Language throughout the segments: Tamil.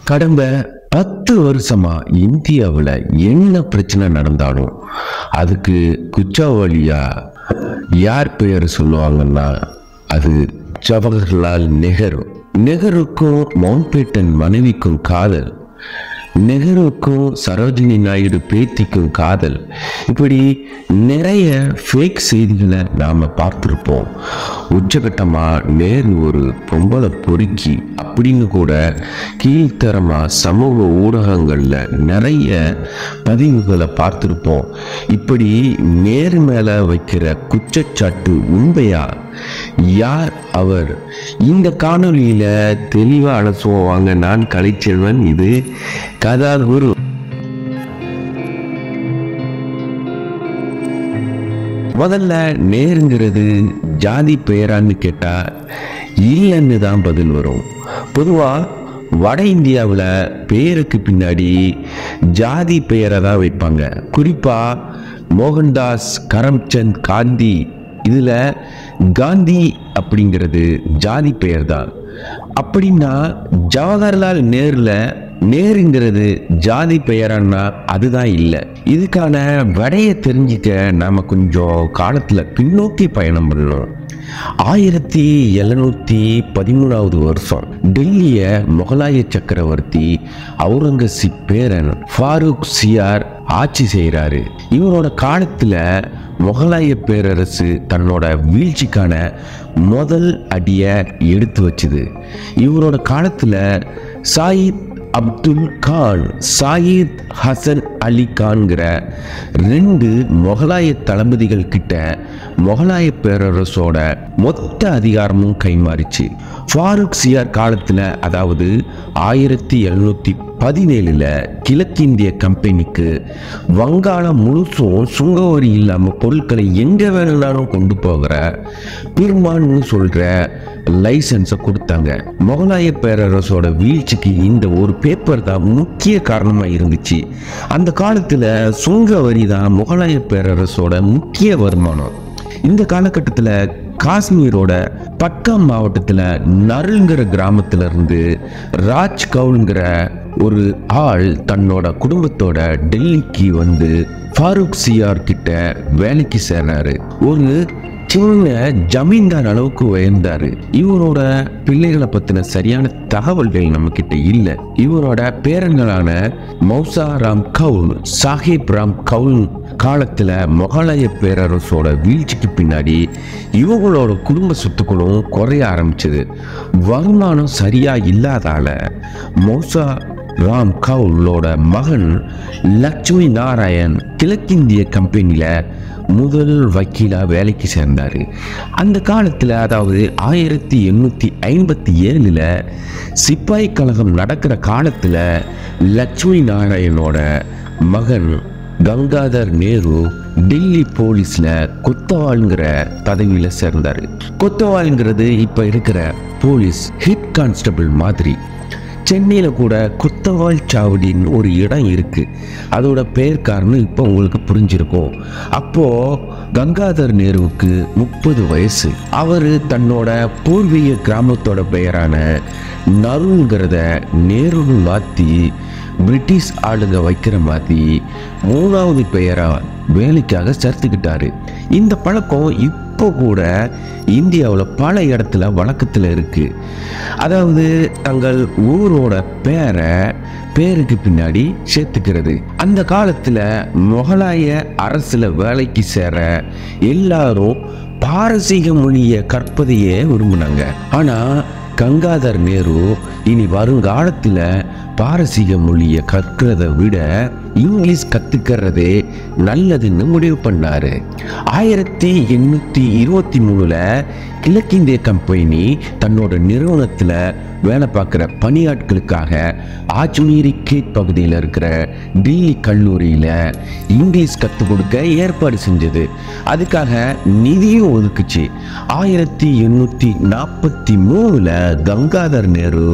கடந்த 10 வருஷமா இந்தியாவில் என்ன பிரச்சனை நடந்தாலும் அதுக்கு குற்றவாளியா யார் பெயர் சொல்லுவாங்கன்னா அது ஜவஹர்லால் நேரு. நேருக்கும் மவுண்ட் பேட்டன் மனைவிக்கும் காதல், நேருக்கும் சரோஜினி நாயுடு பேத்திக்கும் காதல், இப்படி நிறைய ஃபேக் செய்திகளை நாம் பார்த்துருப்போம். உச்சகட்டமாக நேரு ஒரு பொம்பளை பொறுக்கி அப்படின்னு கூட கீழ்த்தரமாக சமூக ஊடகங்களில் நிறைய பதிவுகளை பார்த்துருப்போம். இப்படி நேரு மேலே வைக்கிற குற்றச்சாட்டு உண்மையா? யார் அவர்? இந்த காணொலியில தெளிவா அலசுவாங்க. நான் கலைச்செல்வன், இது கதாகுரு. முதல்ல நேருங்கிறது ஜாதி பெயரான்னு கேட்டா இல்லைன்னு தான் பதில் வரும். பொதுவா வட இந்தியாவில் பெயருக்கு பின்னாடி ஜாதி பெயரை தான் வைப்பாங்க. குறிப்பா மோகன்தாஸ் கரம்சந்த் காந்தி, இதுல காந்தி அப்படிங்கிறது ஜாதி பெயர் தான். அப்படின்னா ஜவஹர்லால் நேருங்கிறது ஜாதி பெயரானா அதுதான் இல்லை. இதுக்கான விடையை தெரிஞ்சுக்க நாம கொஞ்சம் காலத்துல பின்னோக்கி பயணம் பண்ணணும். 1713 வருஷம் டெல்லிய முகலாய சக்கரவர்த்தி அவுரங்கசீப் பேரன் ஃபாரூக் சியார் ஆட்சி செய்கிறாரு. இவரோட காலத்துல முகலாய பேரரசு தன்னோட வீழ்ச்சிக்கான முதல் அடியை எடுத்து வச்சுது. இவரோட காலத்துல சாயித் அப்துல் கான், சாயித் ஹசன் அலி கான்கிற 2 முகலாய தளபதிகள் கிட்ட முகலாய பேரரசோட மொத்த அதிகாரமும் கைமாறிச்சு. ஃபாரூக் சியார் காலத்துல, அதாவது 1717 கிழக்கிந்திய கம்பெனிக்கு வங்காளம் முழுசும் சுங்கவரி இல்லாம பொருட்களை எங்க வேணும்னாலும் கொண்டு போகிற பிர்மான்னு சொல்ற லைசன்ஸை கொடுத்தாங்க. முகலாய பேரரசோட வீழ்ச்சிக்கு இந்த ஒரு பேப்பர் தான் முக்கிய காரணமா இருந்துச்சு. அந்த காலத்துல சுங்க வரி தான் முகலாய பேரரசோட முக்கிய வருமானம். இந்த காலகட்டத்தில் காஷ்மீரோட பட்காம் மாவட்டத்தில் நருங்கிற கிராமத்துல இருந்து ராஜ் கவுல்ங்கிற ஒரு ஆள் தன்னோட குடும்பத்தோட டெல்லிக்கு வந்து ஃபாரூக் சியார் கிட்ட வேலைக்கு சேர்றாரு. ஒரு சின்ன ஜமீன்தார் அளவுக்கு உயர்ந்தாரு. இவரோட பிள்ளைகளை பத்தின சரியான தகவல்கள் நம்ம கிட்ட இல்லை. இவரோட பேரன்களான மௌசா ராம் கவுல், சாஹிப் ராம் கவுல் காலத்துல முகலாய பேரரசோட வீழ்ச்சிக்கு பின்னாடி இவங்களோட குடும்ப சொத்துக்களும் குறைய ஆரம்பிச்சது. வருமானம் சரியா இல்லாதால மௌசா ராம் கவுலோட மகன் லட்சுமி நாராயண் கிழக்கிந்திய கம்பெனியில முதல் வக்கீலா வேலைக்கு சேர்ந்தாரு. அந்த காலத்துல, அதாவது 1857 சிப்பாய் கழகம் நடக்கிற காலத்துல லட்சுமி நாராயணோட மகன் கங்காதர் நேரு டெல்லி போலீஸ்ல கொத்தவால்ங்கிற பதவியில சேர்ந்தாரு. கொத்தவால்ங்கிறது இப்ப இருக்கிற போலீஸ் ஹெட் கான்ஸ்டபிள் மாதிரி. சென்னையில கூட கொத்தவால் சாவடின்னு ஒரு இடம் இருக்கு. அதோட பெயர் காரணம் இப்போ உங்களுக்கு புரிஞ்சிருக்கும். அப்போ கங்காதர் நேருவுக்கு 30 வயசு. அவரு தன்னோட பூர்வீக கிராமத்தோட பெயரான நருங்கிறத நேருன்னு மாத்தி பிரிட்டிஷ் ஆளுங்க வைக்கிற மாதிரி 3வது பெயரா வேலைக்காக சேர்த்துக்கிட்டாரு. இந்த பழக்கம் இப்போ கூட இந்தியாவில் பல இடத்துல வழக்கத்தில் இருக்கு. அதாவது தங்கள் ஊரோட பேருக்கு பின்னாடி சேர்த்துக்கிறது. அந்த காலத்துல முகலாய அரசுல வேலைக்கு சேர எல்லாரும் பாரசீக மொழியை கற்பதையே விரும்பினாங்க. ஆனா கங்காதர் நேரு இனி வருங்காலத்துல பாரசீக மொழியை கற்கிறத விட இங்கிலீஷ் கத்துக்கிறதே நல்லதுன்னு முடிவு பண்ணாரு. 1823 கிழக்கிந்திய கம்பெனி தன்னோட நிறுவனத்துல வேலை பார்க்குற பணியாட்களுக்காக ஆஜ்மீரி கேட் பகுதியில் இருக்கிற டெல்லி கல்லூரியில இங்கிலீஷ் கற்றுக் கொடுக்க ஏற்பாடு செஞ்சது. அதுக்காக நிதியும் ஒதுக்குச்சு. 1843 கங்காதர் நேரு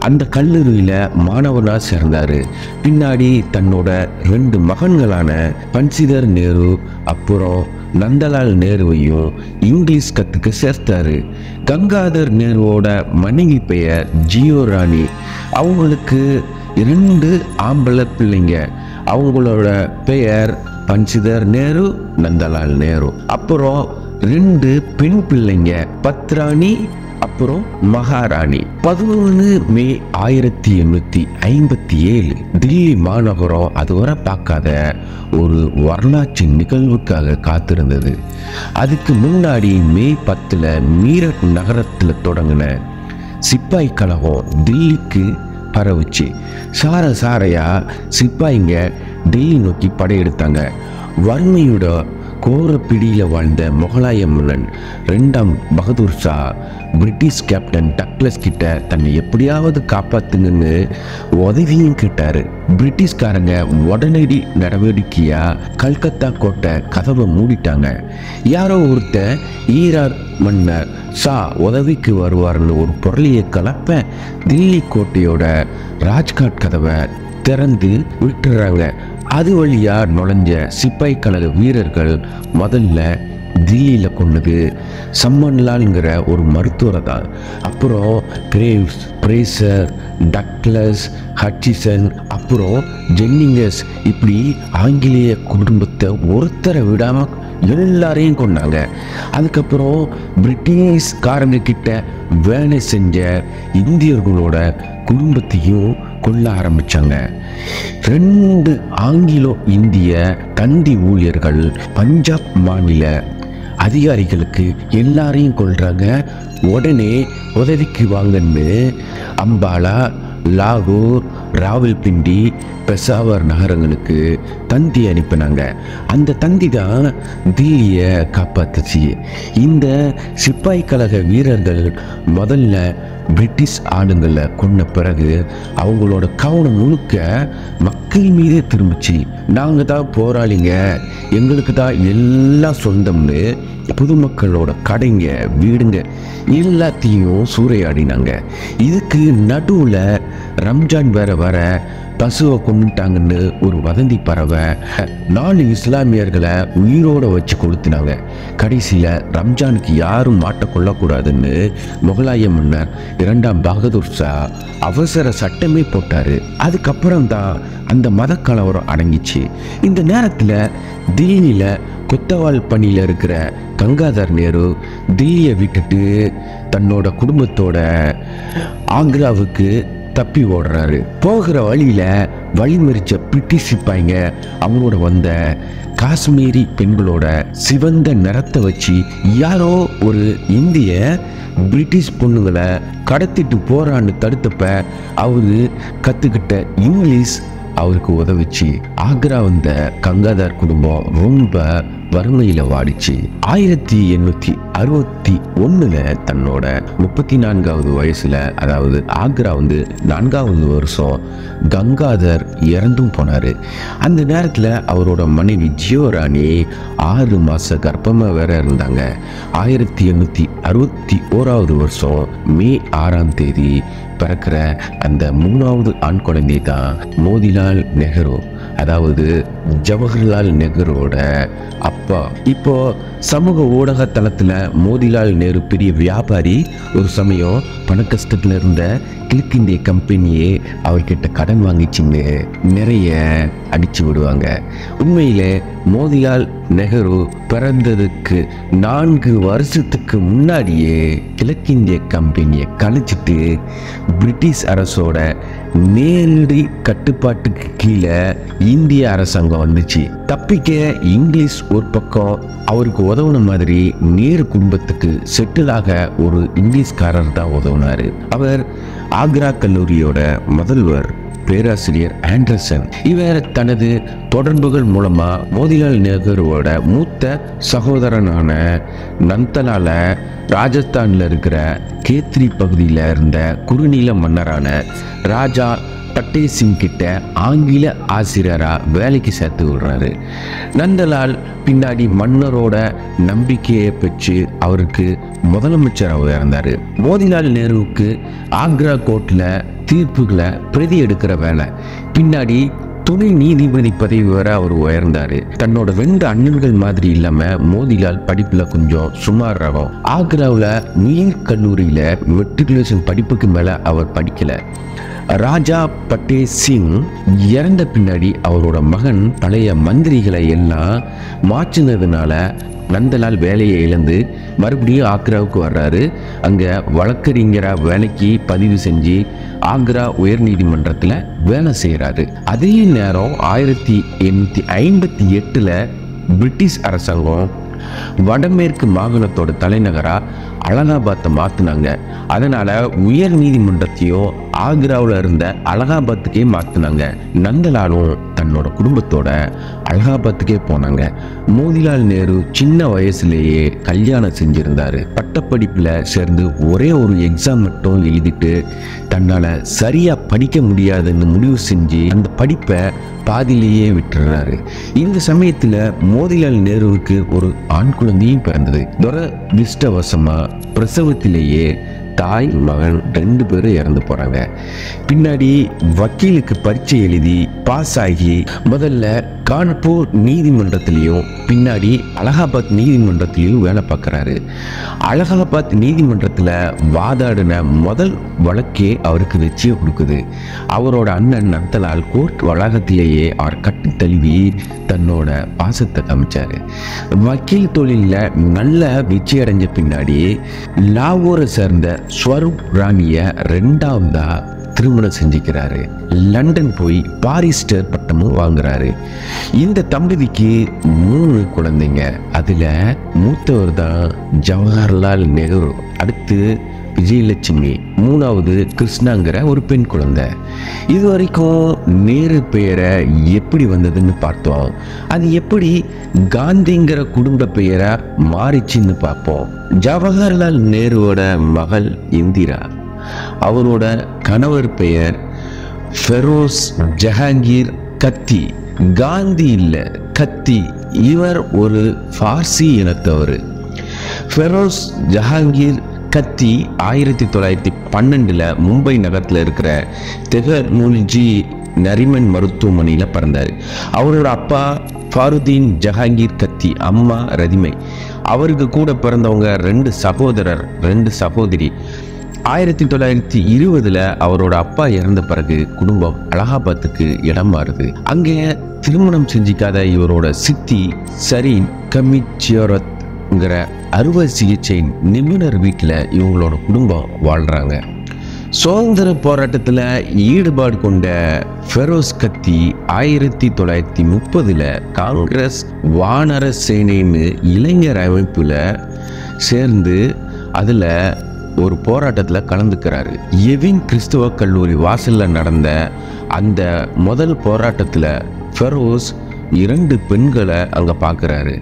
அந்த கல்லூரியில மாணவனா சேர்ந்தாரு. பின்னாடி தன்னோட நேருவோட 2 மகன்களான பன்சிதர் நேரு அப்புறம் நந்தலால் நேருவையும் இங்கிலீஷ் கற்றுக்க சேர்த்தாரு. கங்காதர் நேருவோட மனைவி பெயர் ஜியோ ராணி. அவங்களுக்கு 2 ஆம்பளை பிள்ளைங்க. அவங்களோட பெயர் பன்சிதர் நேரு, நந்தலால் நேரு. அப்புறம் 2 பெண் பிள்ளைங்க, பத்ராணி அப்புறம் மகாராணி. 11 மே 1857 தில்லி மாநகரம் அதுவரை பார்க்காத ஒரு வரலாற்று நிகழ்வுக்காக காத்திருந்தது. அதுக்கு முன்னாடி மே 10 மீரட் நகரத்தில் தொடங்கின சிப்பாய் கழகம் தில்லிக்கு பரவுச்சு. சாரையா சிப்பாய்ங்க டெல்லி நோக்கி படையெடுத்தாங்க. வறுமையோட கோர பிடியில் வாழ்ந்த முகலாய மன்னன் 2ஆம் Bahadur Shah British captain Douglas கிட்ட தன்னை எப்படியாவது காப்பாத்துங்கன்னு உதவியும் கேட்டாரு. பிரிட்டிஷ்காரங்க உடனடி நடவடிக்கையா கல்கத்தா கோட்டை கதவை மூடிட்டாங்க. யாரோ ஒருத்தர் ஈரார் மன்னர் ஷா உதவிக்கு வருவார்னு ஒரு பொருளியை கலப்ப தில்லி கோட்டையோட ராஜ்காட் கதவை திறந்து விட்டுறாங்க. அது வழியா நுழைஞ்ச சிப்பாய் கழக வீரர்கள் முதல்ல தில்லியில கொண்டது சம்மன்லால்ங்கிற ஒரு மருத்துவரை தான். அப்புறம் கிரேவ்ஸ், பிரேசர், டக்ளஸ், ஹட்சிசன், அப்புறம் ஜென்னிங்கஸ், இப்படி ஆங்கிலேய குடும்பத்தை ஒருத்தரை விடாம எல்லாரையும் கொண்டாங்க. அதுக்கப்புறம் பிரிட்டிஷ்காரங்க கிட்ட வேலை செஞ்ச இந்தியர்களோட குடும்பத்தையும் கொல்ல ஆரம்பிச்சாங்க. 2 ஆங்கிலோ இந்திய தந்தி ஊழியர்கள் பஞ்சாப் மாநில அதிகாரிகளுக்கு எல்லாரையும் கொல்றாங்க. உடனே உதவிக்கு வாங்கன்னு அம்பாலா, லாகூர், ராவல்பிண்டி, பெசாவர் நகரங்களுக்கு தந்தி அனுப்பினாங்க. அந்த தந்தி தான் தில்லியை காப்பாத்துச்சு. இந்த சிப்பாய் கழக வீரர்கள் முதல்ல பிரிட்டிஷ் ஆளுங்களை கொன்ன பிறகு அவங்களோட கவனம் முழுக்க மக்கள் மீதே திரும்பிச்சு. நாங்கள் தான் போராளிங்க, எங்களுக்கு தான் எல்லாம் சொந்தம்னு பொதுமக்களோட கடைங்க, வீடுங்க எல்லாத்தையும் சூறையாடினாங்க. இதுக்கு நடுவில் ரம்ஜான் வர பசுவை கொண்டுட்டாங்கன்னு ஒரு வதந்தி பரவ 4 இஸ்லாமியர்களை உயிரோட வச்சு கொளுத்தினாங்க. கடைசியில் ரம்ஜானுக்கு யாரும் மாட்ட கொள்ளக்கூடாதுன்னு முகலாய மன்னர் 2ஆம் பகதூர் ஷா அவசர சட்டமே போட்டாரு. அதுக்கப்புறம் தான் அந்த மத கலவரம் அடங்கிச்சு. இந்த நேரத்தில் தில்லியில் கொத்தவால் பணியில் இருக்கிற கங்காதர் நேரு தில்லியை விட்டுட்டு தன்னோட குடும்பத்தோட ஆக்ராவுக்கு தப்பி ஓடுறாரு. போகிற வழியில வழிமறிச்ச பிரிட்டிஷ் சிப்பாய்ங்க அவங்களோட வந்த காஷ்மீரி பெண்களோட சிவந்த நிறத்தை வச்சு யாரோ ஒரு இந்திய பிரிட்டிஷ் பொண்ணுங்களை கடத்திட்டு போறான்னு தடுத்தப்ப அவரு கத்துக்கிட்ட இங்கிலீஷ் அவருக்கு உதவிச்சு. ஆக்ரா வந்த கங்காதர் குடும்பம் ரொம்ப வறுமையில வாடிச்சு. 1861 தன்னோட 34வது வயசுல, அதாவது ஆக்ரா 4வது வருஷம் கங்காதர் இறந்தும் போனாரு. அந்த நேரத்துல அவரோட மனைவி ஜியோ ராணி 6 மாச கர்ப்பமா வேற இருந்தாங்க. 1861வது வருஷம் மே 6ஆம் தேதி பிறக்கிற அந்த 3வது ஆண் குழந்தை தான் மோதிலால் நெஹ்ரு, அதாவது ஜவஹர்லால் நேருவோட அப்பா. இப்போ சமூக ஊடக தளத்துல மோதிலால் நேரு பெரிய வியாபாரி, ஒரு சமயம் பண கஷ்டத்துல இருந்த கிழக்கிந்திய கம்பெனியே அவர்கிட்ட கடன் வாங்கிச்சின்னு நிறைய அடிச்சு விடுவாங்க. உண்மையிலே மோதிலால் நெஹ்ரு பிறந்ததுக்கு 4 வருஷத்துக்கு முன்னாடியே கிழக்கிந்திய கம்பெனியை கழிச்சிட்டு பிரிட்டிஷ் அரசோட நேரடி கட்டுப்பாட்டுக்கு கீழே இந்திய அரசாங்கம் வந்துச்சு. தப்பிக்க இங்கிலீஷ் ஒரு பக்கம் அவருக்கு உதவுன மாதிரி நேரு குடும்பத்துக்கு செட்டில் ஆக ஒரு இங்கிலீஷ்காரர் தான் உதவுனாரு. அவர் ஆக்ரா கல்லூரியோட முதல்வர் பேராசிரியர் ஆண்டர்சன். இவர் தனது தொடர்புகள் மூலமா மோதிலால் நேருவோட மூத்த சகோதரனான நந்தலால ராஜஸ்தான்ல இருக்கிற கேத்ரி பகுதியில் இருந்த குறுநில மன்னரான ராஜா டட்டே சிங் கிட்ட ஆங்கில ஆசிரியரா வேலைக்கு சேர்த்து விடுறாரு. நந்தலால் பின்னாடி மன்னரோட நம்பிக்கையை பெற்று அவருக்கு முதலமைச்சராக இருந்தாரு. மோதிலால் நேருவுக்கு ஆக்ரா கோர்ட்ல தீர்ப்புகளை பிரதி எடுக்கிற வேலை, பின்னாடி துணை நீதிபதி பதவி வர அவர் உயர்ந்தாரு. தன்னோட 2 அண்ணன்கள் மாதிரி இல்லாம மோதிலால் படிப்புல கொஞ்சம் சுமார் ரகம். ஆக்ராவில் நீர் கல்லூரியில மெட்ரிகுலேஷன் படிப்புக்கு மேல அவர் படிக்கல. ராஜா பட்டே சிங் இறந்த பின்னாடி அவரோட மகன் பழைய மந்திரிகளை எல்லாம் மாற்றினதுனால நந்தலால் வேலையை இழந்து மறுபடியும் ஆக்ராவுக்கு வர்றாரு. அங்கே வழக்கறிஞரா வேலைக்கு பதிவு செஞ்சு ஆக்ரா உயர் நீதிமன்றத்தில் வேலை செய்கிறாரு. அதே நேரம் 1858 பிரிட்டிஷ் அரசாங்கம் வடமேற்கு மாகாணத்தோட தலைநகரா அலகாபாத்தை மாற்றினாங்க. அதனால உயர் நீதிமன்றத்தையும் ஆக்ராவில் இருந்த அலகாபாத்துக்கே மாற்றினாங்க. நந்தலாலும் தன்னோட குடும்பத்தோட அலகாபாத்துக்கே போனாங்க. மோதிலால் நேரு சின்ன வயசுலேயே கல்யாணம் செஞ்சிருந்தாரு. பட்டப்படிப்புல சேர்ந்து ஒரே ஒரு எக்ஸாம் மட்டும் எழுதிட்டு தன்னால சரியா படிக்க முடியாதுன்னு முடிவு செஞ்சு அந்த படிப்பை பாதியிலேயே விட்டுறாரு. இந்த சமயத்துல மோதிலால் நேருவுக்கு ஒரு ஆண் குழந்தையும் பிறந்தது. துரதிர்ஷ்டவசமா பிரசவத்திலேயே தாய் மகன் 2 பேரும் இறந்து போறாங்க. பின்னாடி வக்கீலுக்கு பரீட்சை எழுதி பாஸ் ஆகி முதல்ல கான்பூர் நீதிமன்றத்திலையும் பின்னாடி அலகாபாத் நீதிமன்றத்திலையும் வேலை பார்க்குறாரு. அலகாபாத் நீதிமன்றத்தில் வாதாடின முதல் வழக்கே அவருக்கு வெற்றியை கொடுக்குது. அவரோட அண்ணன் நந்தலால் கோர்ட் வளாகத்திலேயே அவர் கட்டி தழுவி தன்னோட பாசத்தை காமிச்சாரு. வக்கீல் தொழிலில் நல்ல வெற்றி அடைஞ்ச பின்னாடி லாகூரை சேர்ந்த ஸ்வரூப் ராணிய 2ஆவதா திருமணம் செஞ்சுக்கிறாரு. லண்டன் போய் பாரிஸ்டர் பட்டமும் வாங்குறாரு. இந்த தம்பதிக்கு 3 குழந்தைங்க. அதுல மூத்தவர் தான் ஜவஹர்லால் நேரு, அடுத்து விஜயலட்சுமி, 3வது கிருஷ்ணாங்கிற ஒரு பெண் குழந்தை. இது வரைக்கும் நேரு பெயரை எப்படி வந்ததுன்னு பார்த்தோம். அது எப்படி காந்திங்கிற குடும்ப பெயரா மாறிச்சுன்னு பார்ப்போம். ஜவஹர்லால் நேருவோட மகள் இந்திரா, அவரோட கணவர் பெயர் ஃபெரோஸ் ஜஹாங்கீர் கத்தி. காந்தி இல்ல, கத்தி. இவர் ஒரு பார்சி இனத்தவர். ஃபெரோஸ் ஜஹாங்கீர் கத்தி 1912 மும்பை நகரத்தில் இருக்கிற தெஹ்ரூன்ஜி நரிமன் மருத்துவமனையில் பிறந்தார். அவரோட அப்பா ஃபாருதீன் ஜஹாங்கீர் கத்தி, அம்மா ரதிமை. அவருக்கு கூட பிறந்தவங்க 2 சகோதரர் 2 சகோதரி. 1920 அவரோட அப்பா இறந்த பிறகு குடும்பம் அலகாபாத்துக்கு இடம் மாறுது. அங்கே திருமணம் செஞ்சிக்காத இவரோட சித்தி சரீன் கமிச்சியோரத்ங்கிற அறுவை சிகிச்சை நிபுணர் வீட்டில் இவங்களோட குடும்பம் வாழ்றாங்க. சுதந்திர போராட்டத்தில் ஈடுபாடு கொண்ட ஃபெரோஸ் கத்தி 1930 காங்கிரஸ் வானர சேனைன்னு இளைஞர் அமைப்பில் சேர்ந்து அதில் ஒரு போராட்டத்தில் கலந்துக்கிறாரு. எவின் கிறிஸ்தவ கல்லூரி வாசலில் நடந்த அந்த முதல் போராட்டத்தில் ஃபெரோஸ் 2 பெண்களை அங்கே பார்க்குறாரு.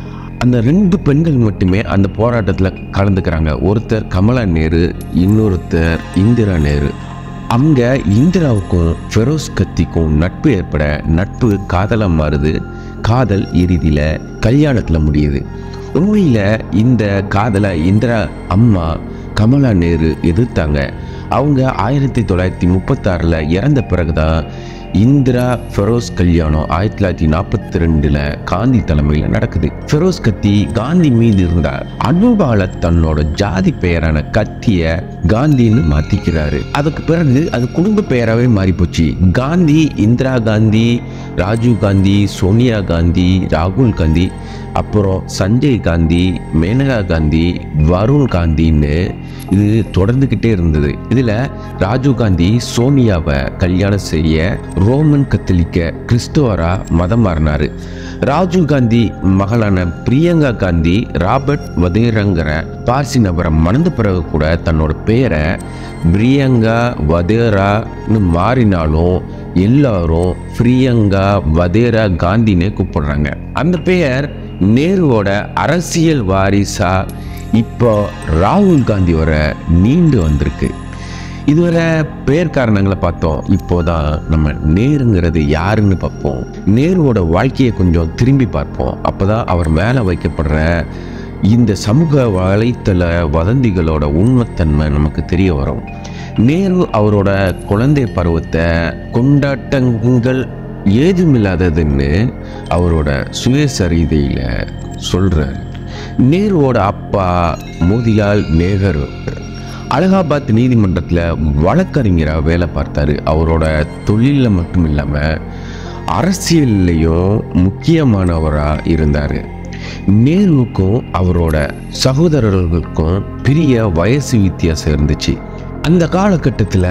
அந்த 2 பெண்கள் மட்டுமே அந்த போராட்டத்தில் கலந்துக்கிறாங்க. ஒருத்தர் கமலா நேரு, இன்னொருத்தர் இந்திரா நேரு. அங்கே இந்திராவுக்கும் ஃபெரோஸ் கத்திக்கும் நட்பு ஏற்பட நட்பு காதலாக மாறுது. காதல் இறுதியில் கல்யாணத்தில் முடியுது. உண்மையில் இந்த காதலை இந்திரா அம்மா கமலா நேரு எதிர்த்தாங்க. அவங்க 1936 இறந்த பிறகுதான் இந்திரா ஃபெரோஸ் கல்யாணம் 1942 காந்தி தலைமையில் நடக்குது. ஃபெரோஸ் கத்தி காந்தி மீது இருந்த அன்பால தன்னோட ஜாதி பெயரான கத்திய காந்தின்னு மாத்திக்கிறாரு. அதுக்கு பிறகு அது குடும்ப பெயராகவே மாறி போச்சு. காந்தி, இந்திரா காந்தி, ராஜீவ் காந்தி, சோனியா காந்தி, ராகுல் காந்தி, அப்புறம் சஞ்சய் காந்தி, மேனகா காந்தி, வருண் காந்தின்னு இது தொடர்ந்துக்கிட்டே இருந்தது. இதில் ராஜீவ் காந்தி சோனியாவை கல்யாணம் செய்ய ரோமன் கத்தோலிக்க கிறிஸ்துவரா மதம் மாறினார். ராஜீவ் காந்தி மகளான பிரியங்கா காந்தி ராபர்ட் வதேராங்கிற பார்சி நபரை மணந்த பிறகு கூட தன்னோட பெயரை பிரியங்கா வதேரான்னு மாறினாலும் எல்லாரும் பிரியங்கா வதேரா காந்தின்னு கூப்பிடுறாங்க. அந்த பெயர் நேருவோட அரசியல் வாரிசா இப்போ ராகுல் காந்தி வர நீண்டு வந்திருக்கு. இதுவரை பெயர் காரணங்களை பார்த்தோம். இப்போதான் நம்ம நேருங்கிறது யாருன்னு பார்ப்போம். நேருவோட வாழ்க்கையை கொஞ்சம் திரும்பி பார்ப்போம். அப்போதான் அவர் மேலே வைக்கப்படுற இந்த சமூக வலைத்தள வதந்திகளோட உண்மைத்தன்மை நமக்கு தெரிய வரும். நேரு அவரோட குழந்தை பருவத்தை கொண்டாட்டங்கள் ஏதுமில்லாததுன்னு அவரோட சுயசரிதையில் சொல்கிறார். நேருவோட அப்பா மோதிலால் நேரு அலகாபாத் நீதிமன்றத்தில் வழக்கறிஞராக வேலை பார்த்தாரு. அவரோட தொழிலில் மட்டும் இல்லாமல் அரசியல்லையும் முக்கியமானவராக இருந்தார். நேருவுக்கும் அவரோட சகோதரர்களுக்கும் பெரிய வயசு வித்தியாசம் இருந்துச்சு. அந்த காலகட்டத்தில்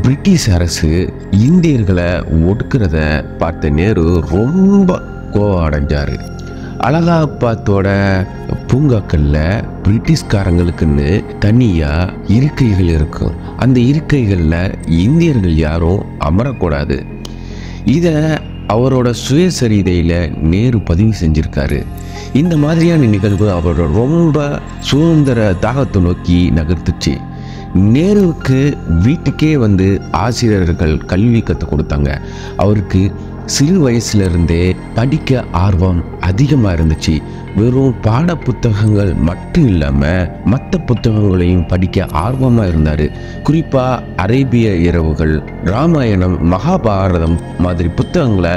பிரிட்டிஷ் அரசு இந்தியர்களை ஒடுக்கிறத பார்த்த நேரு ரொம்ப கோவம் அடைஞ்சார். அலகாபாத்தோட பூங்காக்களில் பிரிட்டிஷ்காரங்களுக்குன்னு தனியாக இருக்கைகள் இருக்கும். அந்த இருக்கைகளில் இந்தியர்கள் யாரும் அமரக்கூடாது. இதை அவரோட சுயசரிதையில் நேரு பதிவு செஞ்சுருக்காரு. இந்த மாதிரியான நிகழ்வு அவரோட ரொம்ப சுதந்திர தாகத்தை நோக்கி நகர்த்துச்சு. நேருவுக்கு வீட்டுக்கே வந்து ஆசிரியர்கள் கல்வி கற்றுக் கொடுத்தாங்க. அவருக்கு சிறு வயசுலேருந்தே படிக்க ஆர்வம் அதிகமாக இருந்துச்சு. வெறும் பாட புத்தகங்கள் மட்டும் இல்லாமல் மற்ற புத்தகங்களையும் படிக்க ஆர்வமாக இருந்தார். குறிப்பாக அரேபிய இரவுகள், ராமாயணம், மகாபாரதம் மாதிரி புத்தகங்களை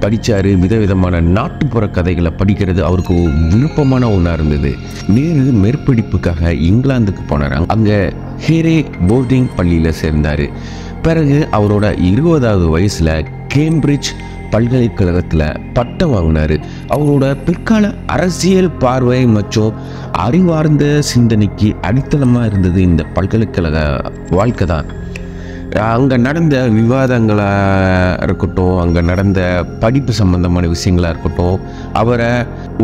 படித்தார். விதவிதமான நாட்டுப்புற கதைகளை படிக்கிறது அவருக்கு விருப்பமான ஒன்றா இருந்தது. நேரு மேற்படிப்புக்காக இங்கிலாந்துக்கு போனார். அங்கே ஹேரே போர்டிங் பள்ளியில் சேர்ந்தார். பிறகு அவரோட 20வது வயசில் கேம்பிரிட்ஜ் பல்கலைக்கழகத்தில் பட்டம் வாங்கினார். அவரோட பிற்கால அரசியல் பார்வை மற்றும் அறிவார்ந்த சிந்தனைக்கு அடித்தளமாக இருந்தது இந்த பல்கலைக்கழக வாழ்க்கை தான். அங்கே நடந்த விவாதங்களாக இருக்கட்டும், அங்கே நடந்த படிப்பு சம்பந்தமான விஷயங்களாக இருக்கட்டும், அவரை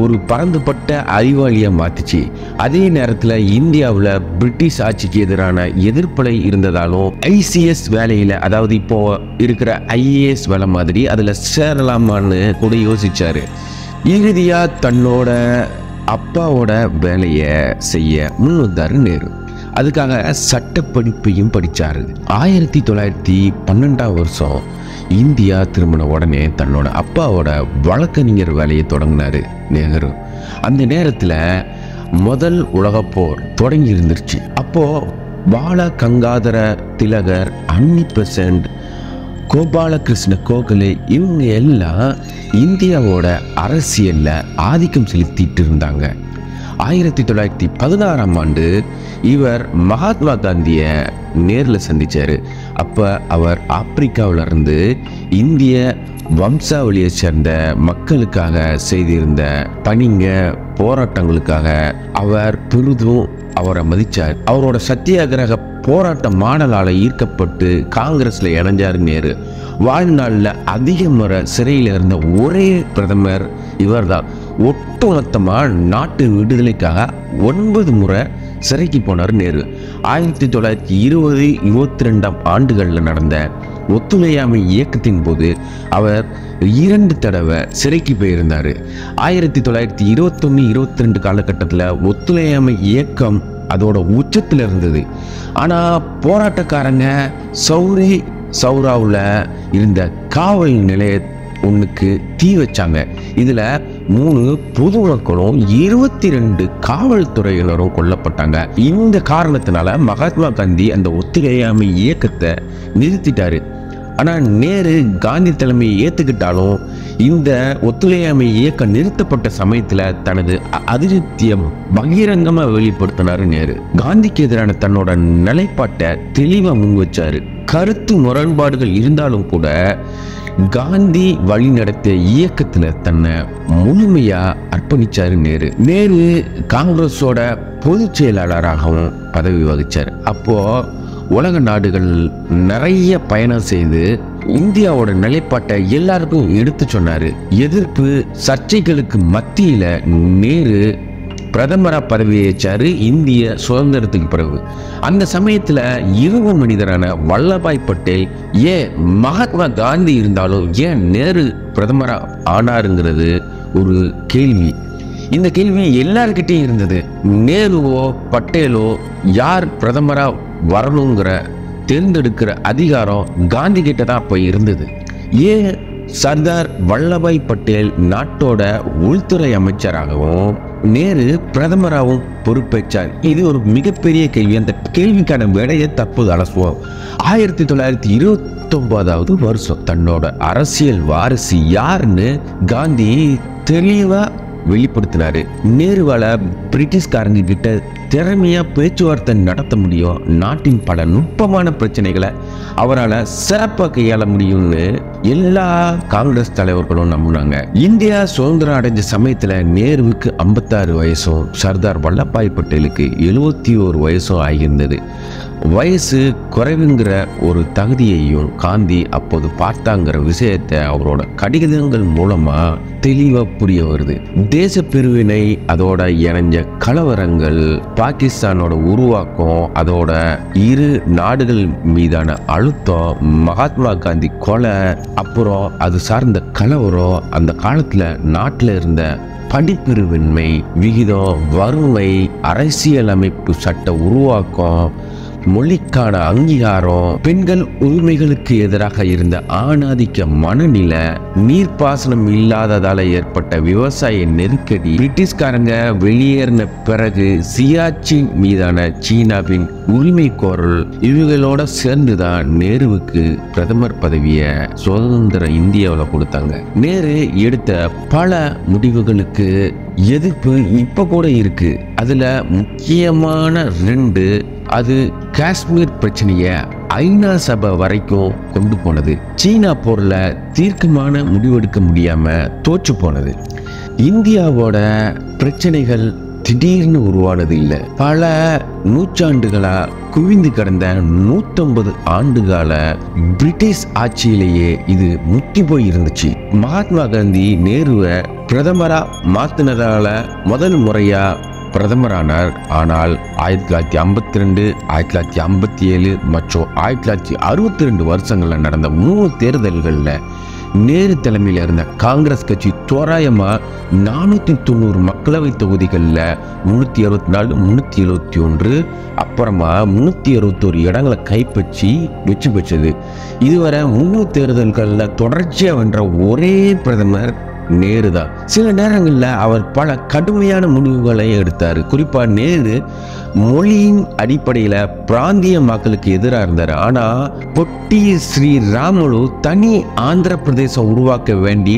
ஒரு பரந்துபட்ட அறிவாளியாக மாற்றிச்சு. அதே நேரத்தில் இந்தியாவில் பிரிட்டிஷ் ஆட்சிக்கு எதிரான எதிர்ப்பலை இருந்ததாலும் ஐசிஎஸ் வேலையில், அதாவது இப்போ இருக்கிற ஐஏஎஸ் வேலை மாதிரி அதில் சேரலாமான்னு கூட யோசித்தார். இறுதியாக தன்னோட அப்பாவோட வேலையை செய்ய முன் வந்தார் நேரு. அதுக்காக சட்ட படிப்பையும் படித்தார். 1912ஆம் வருஷம் இந்தியா திரும்பின உடனே தன்னோட அப்பாவோட வழக்கறிஞர் வேலையை தொடங்கினார் நேரு. அந்த நேரத்தில் முதல் உலகப்போர் தொடங்கி இருந்துருச்சு. அப்போது பால கங்காதர திலகர், அன்னி பெசன்ட், கோபாலகிருஷ்ண கோகலே இவங்க எல்லாம் இந்தியாவோட அரசியலில் ஆதிக்கம் செலுத்திட்டு இருந்தாங்க. 1916ஆம் ஆண்டு இவர் மகாத்மா காந்தியை நேரில் சந்தித்தார். அப்போ அவர் ஆப்பிரிக்காவிலிருந்து இந்திய வம்சாவளியை சேர்ந்த மக்களுக்காக செய்திருந்த பணிங்க, போராட்டங்களுக்காக அவர் பெரிதும் அவரை மதித்தார். அவரோட சத்தியாகிரக போராட்ட மாடலால் ஈர்க்கப்பட்டு காங்கிரஸில் இணைஞ்சார் நேரு. வாழ்நாளில் அதிக முறை சிறையில் இருந்த ஒரே பிரதமர் இவர் தான். ஒட்டுமொத்தமாக நாட்டு விடுதலைக்காக 9 முறை சிறைக்கு போனார் நேரு. 1920-22ஆம் ஆண்டுகளில் நடந்த ஒத்துழையாமை இயக்கத்தின் போது அவர் 2 தடவை சிறைக்கு போயிருந்தார். 1921-22 காலகட்டத்தில் ஒத்துழையாமை இயக்கம் அதோட உச்சத்தில் இருந்தது. ஆனால் போராட்டக்காரங்க சௌராவில் இருந்த காவல் நிலைய ஒன்றுக்கு தீ வச்சாங்க. இதில் 3 பொதுமக்களும் 22 காவல்துறையினரும் கொல்லப்பட்டாங்க. இந்த காரணத்தினால மகாத்மா காந்தி அந்த ஒத்துழையாமை இயக்கத்தை நிறுத்திட்டாரு. ஆனால் நேரு காந்தி தலைமையை ஏற்றுக்கிட்டாலும் இந்த ஒத்துழையாமை இயக்கம் நிறுத்தப்பட்ட சமயத்தில் தனது அதிருப்தியை பகிரங்கமாக வெளிப்படுத்தினார் நேரு. காந்திக்கு எதிரான தன்னோட நிலைப்பாட்டை தெளிவாக முன் வச்சாரு. கருத்து முரண்பாடுகள் இருந்தாலும் கூட காந்தி வழி நடத்திய இயக்கத்தில் தன்னை முழுமையாக அர்ப்பணிச்சாரு நேரு. நேரு காங்கிரஸோட பொதுச் செயலாளராகவும் பதவி வகிச்சார். அப்போது உலக நாடுகள் நிறைய பயணம் செய்து இந்தியாவோட நிலைப்பாட்டை எல்லாருக்கும் எடுத்து சொன்னார். எதிர்ப்பு சர்ச்சைகளுக்கு மத்தியில் நேரு பிரதமராக பதவியேற்றார் இந்திய சுதந்திரத்துக்கு பிறகு. அந்த சமயத்தில் இரும்பு மனிதரான வல்லபாய் பட்டேல் ஏன் மகாத்மா காந்தி இருந்தாலும் ஏன் நேரு பிரதமராக ஆனாருங்கிறது ஒரு கேள்வி. இந்த கேள்வி எல்லார்கிட்டையும் இருந்தது. நேருவோ பட்டேலோ யார் பிரதமராக வரணுங்கிற தேர்ந்தெடுக்கிற அதிகாரம் காந்தி கிட்ட தான் அப்போ இருந்தது. ஏன் சர்தார் வல்லபாய் பட்டேல் நாட்டோட உள்துறை அமைச்சராகவும் நேரு பிரதமராகவும் பொறுப்பேற்றார்? இது ஒரு மிகப்பெரிய கேள்வி. அந்த கேள்விக்கான விடையை தற்போது அலசுவோம். 1929வது வருஷம் தன்னோட அரசியல் வாரிசு யாருன்னு காந்தி தெளிவா வெளிப்படுத்தினாரு. நேருவால பிரிட்டிஷ்காரங்க கிட்ட திறமையா பேச்சுவார்த்தை நடத்த முடியும், நாட்டின் பல நுட்பமான பிரச்சனைகளை அவரால் சிறப்பாக கையாள முடியும்னு எல்லா காங்கிரஸ் தலைவர்களும் நம்பினாங்க. இந்தியா சுதந்திரம் அடைஞ்ச சமயத்துல நேருவுக்கு 56 வயசும் சர்தார் வல்லபாய் பட்டேலுக்கு 71 வயசும் ஆகியிருந்தது. வயசு குறைவுங்கிற ஒரு தகுதியையும் காந்தி அப்போது பார்த்தாங்கிற விஷயத்தை அவரோட கடிதங்கள் மூலமா தெளிவா புரிய வருது. தேச பிரிவினை, அதோட இணைஞ்ச கலவரங்கள், பாகிஸ்தானோட உருவாக்கம், அதோட இரு நாடுகள் மீதான அழுத்தம், மகாத்மா காந்தி கொலை, அப்புறம் அது சார்ந்த கலவரம், அந்த காலத்துல நாட்டில் இருந்த படிப்பிரிவின்மை விகிதம், வறுமை, அரசியலமைப்பு சட்ட உருவாக்கம், மொழிக்கான அங்கீகாரம், பெண்கள் உரிமைகளுக்கு எதிராக இருந்த ஆணாதிக்க மனநிலை, நீர்ப்பாசனம் இல்லாததால ஏற்பட்ட விவசாய நெருக்கடி, பிரிட்டிஷ்காரங்க வெளியேறின பிறகு சியாச்சின் மீதான சீனாவின் உரிமை கோரல், இவங்களோட சேர்ந்துதான் நேருவுக்கு பிரதமர் பதவியை சுதந்திர இந்தியாவில் கொடுத்தாங்க. நேரு எடுத்த பல முடிவுகளுக்கு எதிர்ப்பு இப்ப கூட இருக்கு. அதுல முக்கியமான 2, அது காஷ்மீர் பிரச்சனைய ஐநா சபை வரைக்கும் கொண்டு போனது, சீனா போர்ல தீர்க்கமான முடிவெடுக்க முடியாம தோற்று போனது. இந்தியாவோட பிரச்சனைகள் திடீர்னு உருவானது இல்லை. பல நூற்றாண்டுகளா குவிந்து கிடந்த 150 ஆண்டுகால பிரிட்டிஷ் ஆட்சியிலேயே இது முத்தி போய் இருந்துச்சு. மகாத்மா காந்தி நேருவை பிரதமரா மாத்தினதால முதல் முறையா பிரதமரானார். ஆனால் 1952, 1957 மற்றும் 1962 வருஷங்கள்ல நடந்த 3 தேர்தல்கள்ல நேரு தலைமையில் இருந்த காங்கிரஸ் கட்சி தோராயமா 490 மக்களவை தொகுதிகளில் 364, 371, அப்புறமா 361 இடங்களை கைப்பற்றி வெற்றி பெற்றது. இதுவரை 3 தேர்தல்களில் தொடர்ச்சியாக வென்ற ஒரே பிரதமர் நேரு தான். சில நேரங்களில் அவர் பல கடுமையான முடிவுகளை எடுத்தார். குறிப்பா நேரு மொழியின் அடிப்படையில் பிராந்திய மக்களுக்கு எதிராக இருந்தார். ஆனா பொட்டி ஸ்ரீராமுலு தனி ஆந்திர பிரதேசம் உருவாக்க வேண்டி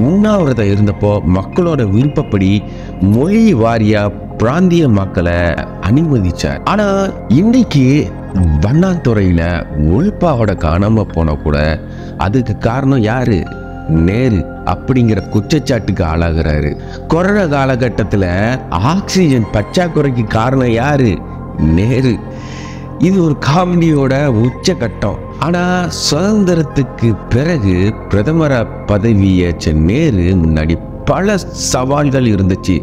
உண்ணாவிரதம் இருந்தப்போ மக்களோட விருப்பப்படி மொழி வாரியா பிராந்திய மக்களை அனுமதிச்சார். ஆனா இன்னைக்கு வண்ணாந்துறையில ஒல்பாவோட காணாம போன கூட அதுக்கு காரணம் யாரு? நேரு அப்படிங்கிற குற்றச்சாட்டுக்கு ஆளாகிறாரு. கொரோனா காலகட்டத்தில் ஆக்சிஜன் பற்றாக்குறைக்கு காரணம் யாரு? நேரு. இது ஒரு காமெடியோட உச்சகட்டம். ஆனா சுதந்திரத்துக்கு பிறகு பிரதமர பதவியேற்ற நேரு முன்னாடி பல சவால்கள் இருந்துச்சு.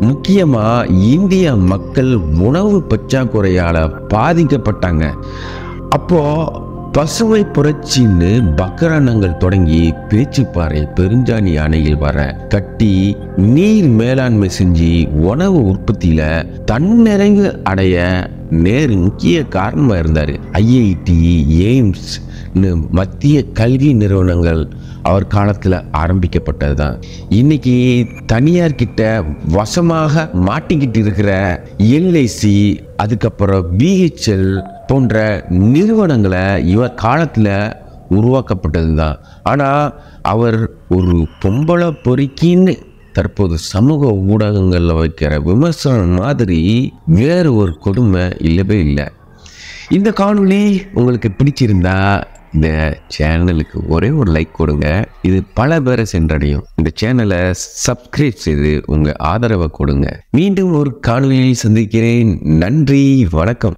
முக்கியமா இந்திய மக்கள் உணவு பற்றாக்குறையால பாதிக்கப்பட்டாங்க. அப்போ பசுமை புரட்சின்னு பக்கரானங்கள் தொடங்கி பேச்சுப்பாறை பெருஞ்சாணி அணையில் வர கட்டி நீர் மேலாண்மை செஞ்சு உணவு உற்பத்தியில தன்னிறைவு அடைய நேரு முக்கிய காரணமா இருந்தாரு. ஐஐடி, எய்ம்ஸ் மத்திய கல்வி நிறுவனங்கள் அவர் காலத்துல ஆரம்பிக்கப்பட்டதுதான். இன்னைக்கு தனியார் கிட்ட வசமாக மாட்டிக்கிட்டு இருக்கிற எல்ஐசி, அதுக்கப்புறம் பிஹெச்எல் போன்ற நிறுவனங்களை இவர் காலத்துல உருவாக்கப்பட்டது தான். ஆனா அவர் ஒரு பொம்பளை பொறுக்கின்னு தற்போது சமூக ஊடகங்களில் வைக்கிற விமர்சனம் மாதிரி வேறு ஒரு கொடுமை இல்லவே இல்லை. இந்த காணொளி உங்களுக்கு பிடிச்சிருந்தா இந்த சேனலுக்கு ஒரே ஒரு லைக் கொடுங்க. இது பல பேரை சென்றடையும். இந்த சேனலை சப்ஸ்கிரைப் செய்து உங்க ஆதரவை கொடுங்க. மீண்டும் ஒரு காணொளியை சந்திக்கிறேன். நன்றி, வணக்கம்.